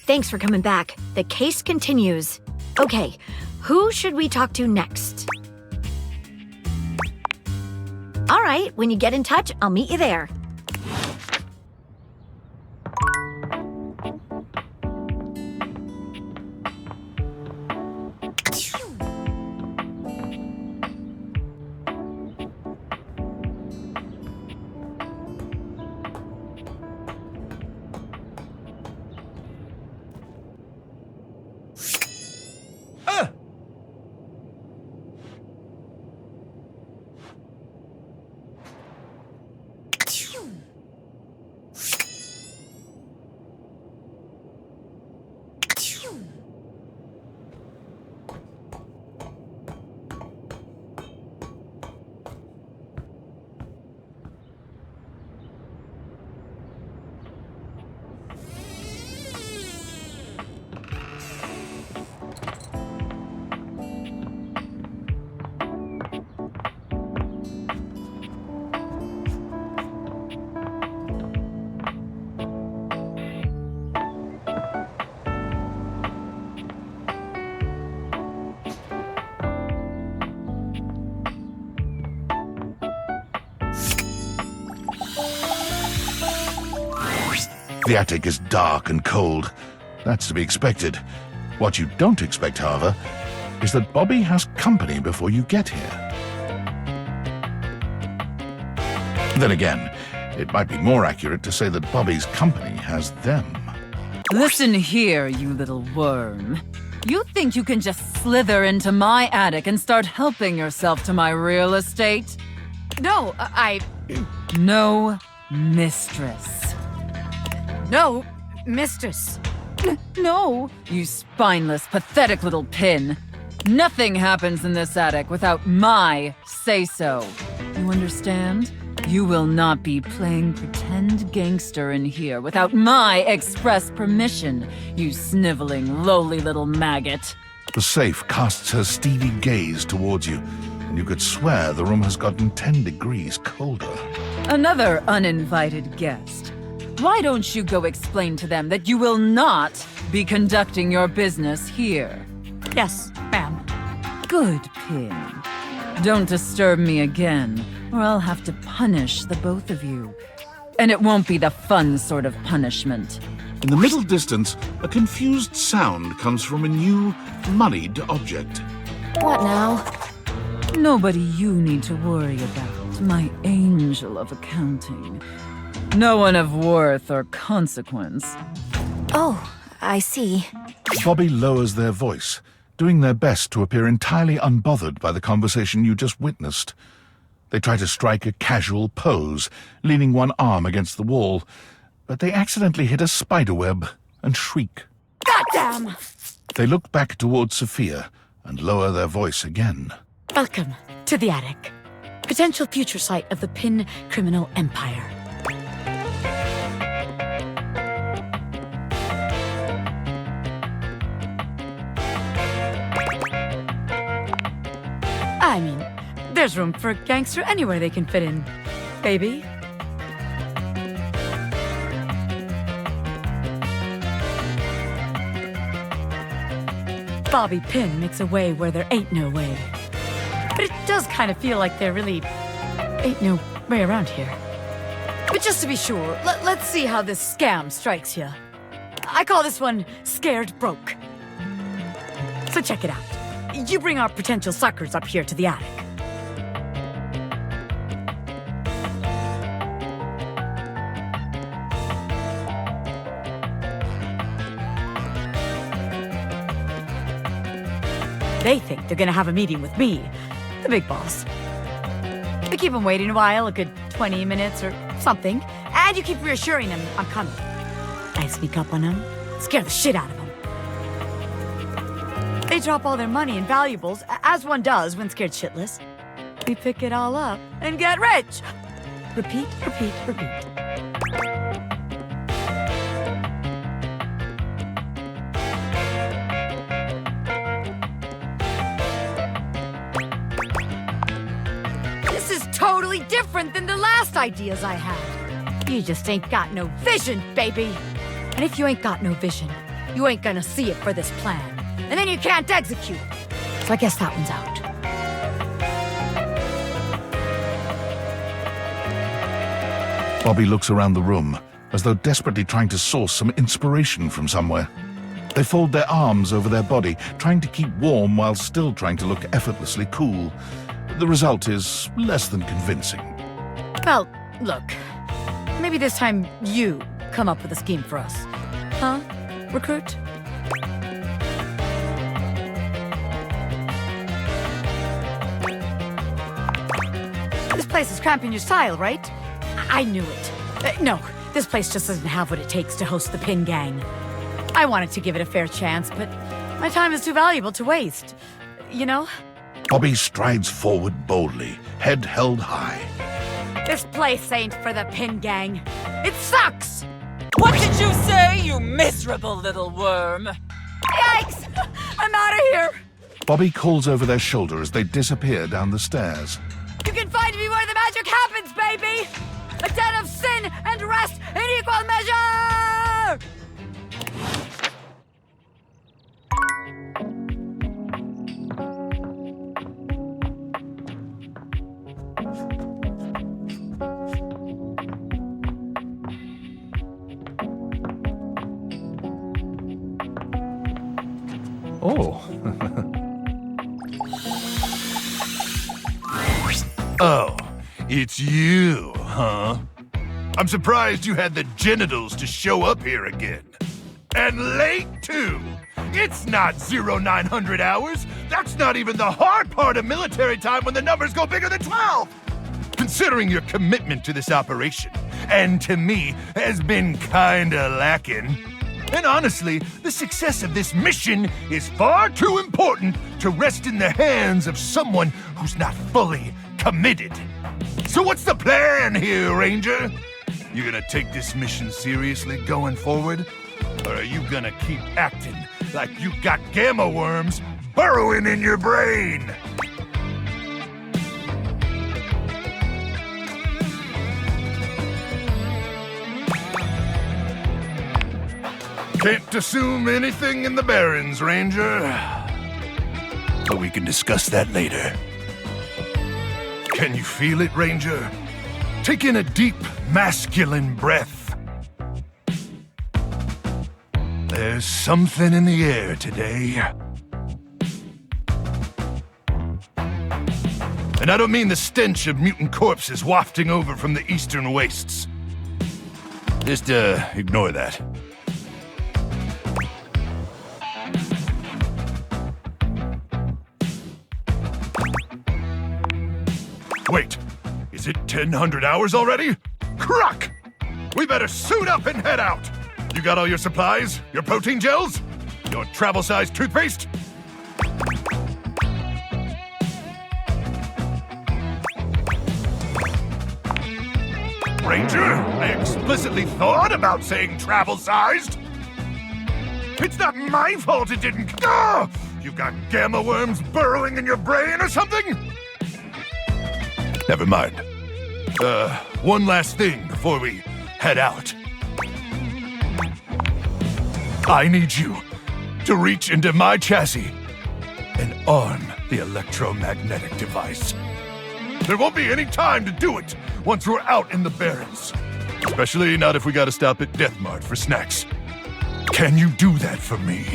Thanks for coming back. The case continues. Okay, who should we talk to next? All right, when you get in touch, I'll meet you there. The attic is dark and cold. That's to be expected. What you don't expect, however, is that Bobby has company before you get here. Then again, it might be more accurate to say that Bobby's company has them. Listen here, you little worm. You think you can just slither into my attic and start helping yourself to my real estate? No, No, mistress. No, mistress. No, you spineless, pathetic little pin. Nothing happens in this attic without my say-so. You understand? You will not be playing pretend gangster in here without my express permission, you sniveling, lowly little maggot. The safe casts her steely gaze towards you, and you could swear the room has gotten 10 degrees colder. Another uninvited guest. Why don't you go explain to them that you will not be conducting your business here? Yes, ma'am. Good, Pin. Don't disturb me again, or I'll have to punish the both of you. And it won't be the fun sort of punishment. In the middle distance, a confused sound comes from a new, moneyed object. What now? Nobody you need to worry about, my angel of accounting. No one of worth or consequence. Oh, I see. Bobby lowers their voice, doing their best to appear entirely unbothered by the conversation you just witnessed. They try to strike a casual pose, leaning one arm against the wall, but they accidentally hit a spiderweb and shriek. Goddamn! They look back towards Sophia and lower their voice again. Welcome to the attic. Potential future site of the Pin criminal empire. I mean, there's room for a gangster anywhere they can fit in, baby. Bobby Pin makes a way where there ain't no way. But it does kind of feel like there really ain't no way around here. But just to be sure, let's see how this scam strikes you. I call this one Scared Broke. So check it out. You bring our potential suckers up here to the attic. They think they're gonna have a meeting with me, the big boss. We keep them waiting a while, a good 20 minutes or something, and you keep reassuring them I'm coming. I sneak up on them, scare the shit out of them. They drop all their money and valuables, as one does when scared shitless. We pick it all up and get rich. Repeat, repeat, repeat. This is totally different than the last ideas I had. You just ain't got no vision, baby. And if you ain't got no vision, you ain't gonna see it for this plan. And then you can't execute. So I guess that one's out. Bobby looks around the room, as though desperately trying to source some inspiration from somewhere. They fold their arms over their body, trying to keep warm while still trying to look effortlessly cool. The result is less than convincing. Well, look. Maybe this time you come up with a scheme for us. Huh, recruit? This place is cramping your style, right? I knew it. No, this place just doesn't have what it takes to host the Pin Gang. I wanted to give it a fair chance, but my time is too valuable to waste. You know? Bobby strides forward boldly, head held high. This place ain't for the Pin Gang. It sucks! What did you say, you miserable little worm? Yikes! I'm out of here! Bobby calls over their shoulder as they disappear down the stairs. You can find me where the magic happens, baby! A den of sin and rest in equal measure! Oh. Oh, it's you, huh? I'm surprised you had the genitals to show up here again. And late, too. It's not 0900 hours. That's not even the hard part of military time when the numbers go bigger than 12. Considering your commitment to this operation, and to me, has been kinda lacking. And honestly, the success of this mission is far too important to rest in the hands of someone who's not fully committed. So what's the plan here, Ranger? You gonna take this mission seriously going forward? Or are you gonna keep acting like you got gamma worms burrowing in your brain? Can't assume anything in the Barrens, Ranger. But we can discuss that later. Can you feel it, Ranger? Take in a deep, masculine breath. There's something in the air today. And I don't mean the stench of mutant corpses wafting over from the eastern wastes. Just, ignore that. Wait, is it 1000 hours already? Crock! We better suit up and head out! You got all your supplies? Your protein gels? Your travel-sized toothpaste? Ranger, I explicitly thought about saying travel-sized! It's not my fault it didn't... Ah! You've got gamma worms burrowing in your brain or something? Never mind. One last thing before we head out. I need you to reach into my chassis and arm the electromagnetic device. There won't be any time to do it once we're out in the Barrens. Especially not if we gotta stop at Death Mart for snacks. Can you do that for me?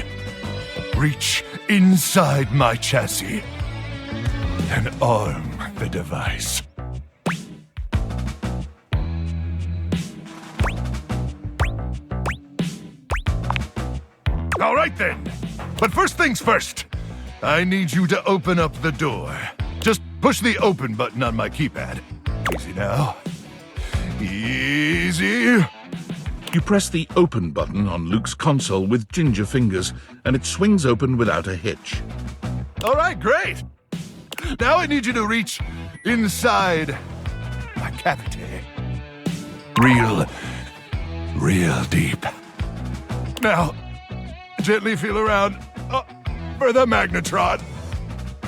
Reach inside my chassis and arm the device. All right then. But first things first. I need you to open up the door. Just push the open button on my keypad. Easy now. Easy. You press the open button on Luke's console with ginger fingers, and it swings open without a hitch. All right, great. Now I need you to reach inside my cavity. Real deep. Now, gently feel around for the magnetron.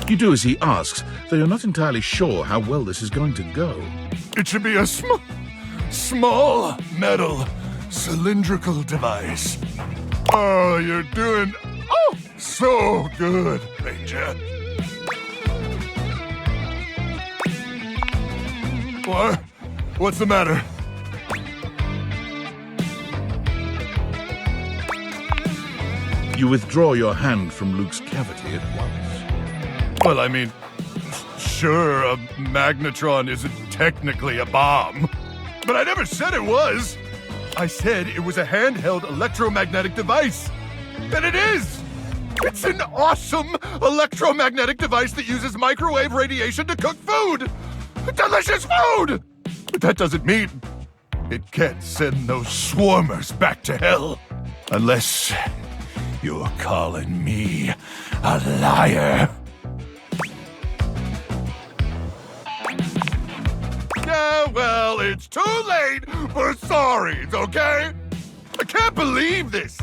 You do as he asks, though you're not entirely sure how well this is going to go. It should be a small metal cylindrical device. Oh, you're doing so good, Ranger. What? What's the matter? You withdraw your hand from Luke's cavity at once. Well, I mean, sure, a magnetron isn't technically a bomb. But I never said it was. I said it was a handheld electromagnetic device. And it is! It's an awesome electromagnetic device that uses microwave radiation to cook food! Delicious food! But that doesn't mean it can't send those swarmers back to hell. Unless you're calling me a liar. Yeah, well, it's too late for sorries, okay? I can't believe this.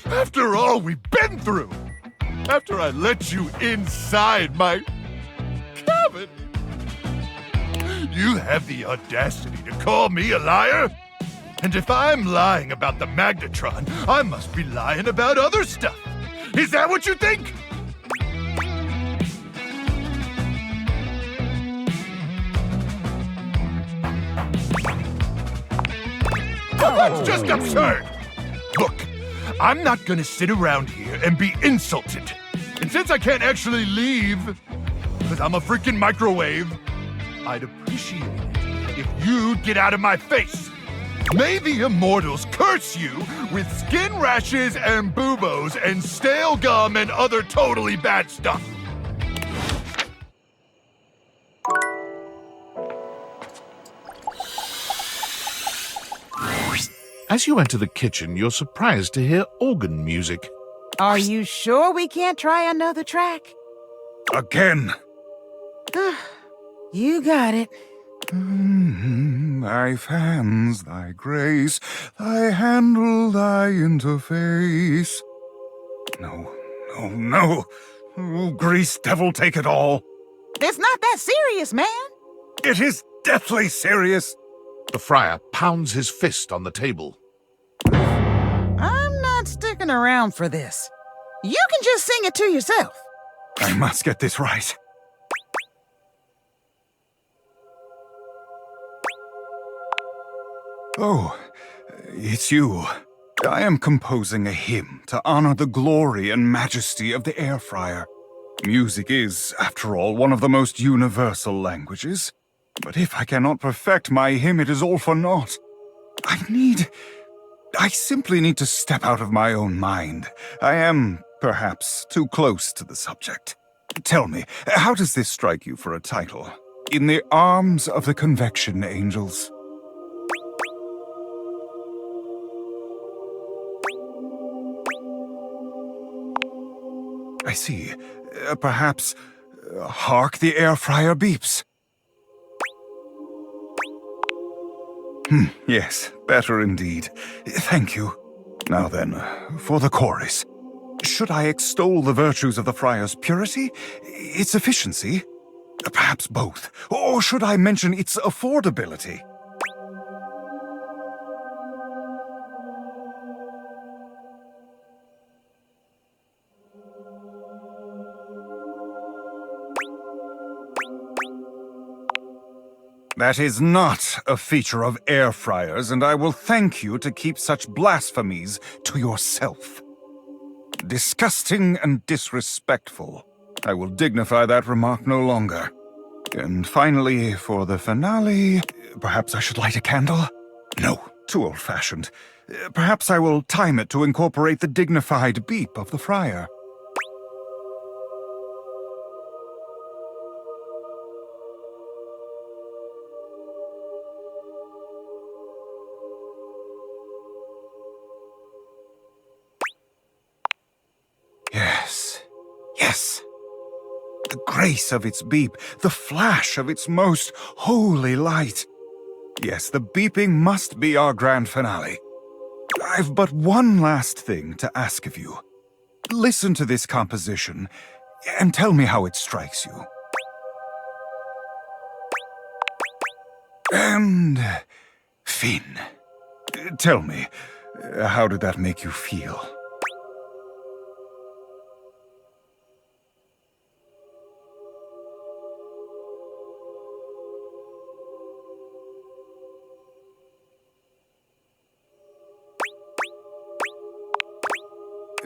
After all we've been through. After I let you inside my cavity. You have the audacity to call me a liar? And if I'm lying about the magnetron, I must be lying about other stuff. Is that what you think? That's just absurd! Look, I'm not gonna sit around here and be insulted. And since I can't actually leave, because I'm a freaking microwave, I'd appreciate it if you'd get out of my face. May the immortals curse you with skin rashes and buboes and stale gum and other totally bad stuff. As you enter the kitchen, you're surprised to hear organ music. Are you sure we can't try another track? Again. You got it. Thy fans, thy grace, thy handle, thy interface. No. Oh, grease devil, take it all. It's not that serious, man. It is deathly serious. The friar pounds his fist on the table. I'm not sticking around for this. You can just sing it to yourself. I must get this right. Oh, it's you. I am composing a hymn to honor the glory and majesty of the air fryer. Music is, after all, one of the most universal languages. But if I cannot perfect my hymn, it is all for naught. I simply need to step out of my own mind. I am, perhaps, too close to the subject. Tell me, how does this strike you for a title? In the arms of the convection angels. I see. Perhaps, hark the air fryer beeps. Yes, better indeed. Thank you. Now then, for the chorus. Should I extol the virtues of the fryer's purity, its efficiency? Perhaps both. Or should I mention its affordability? That is not a feature of air fryers, and I will thank you to keep such blasphemies to yourself. Disgusting and disrespectful. I will dignify that remark no longer. And finally, for the finale, perhaps I should light a candle? No, too old-fashioned. Perhaps I will time it to incorporate the dignified beep of the fryer. Yes. The grace of its beep, the flash of its most holy light. Yes, the beeping must be our grand finale. I've but one last thing to ask of you. Listen to this composition, and tell me how it strikes you. And Finn, tell me, how did that make you feel?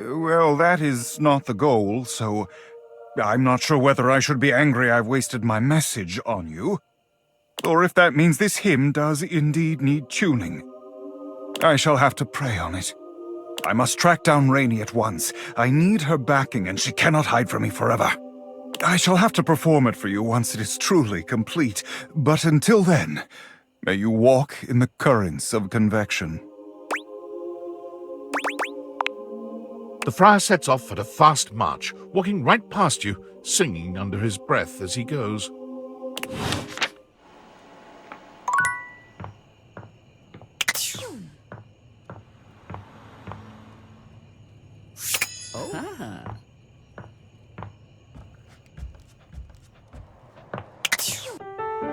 Well, that is not the goal, so I'm not sure whether I should be angry I've wasted my message on you, or if that means this hymn does indeed need tuning. I shall have to pray on it. I must track down Rainey at once. I need her backing, and she cannot hide from me forever. I shall have to perform it for you once it is truly complete, but until then, may you walk in the currents of convection. The friar sets off at a fast march, walking right past you, singing under his breath as he goes.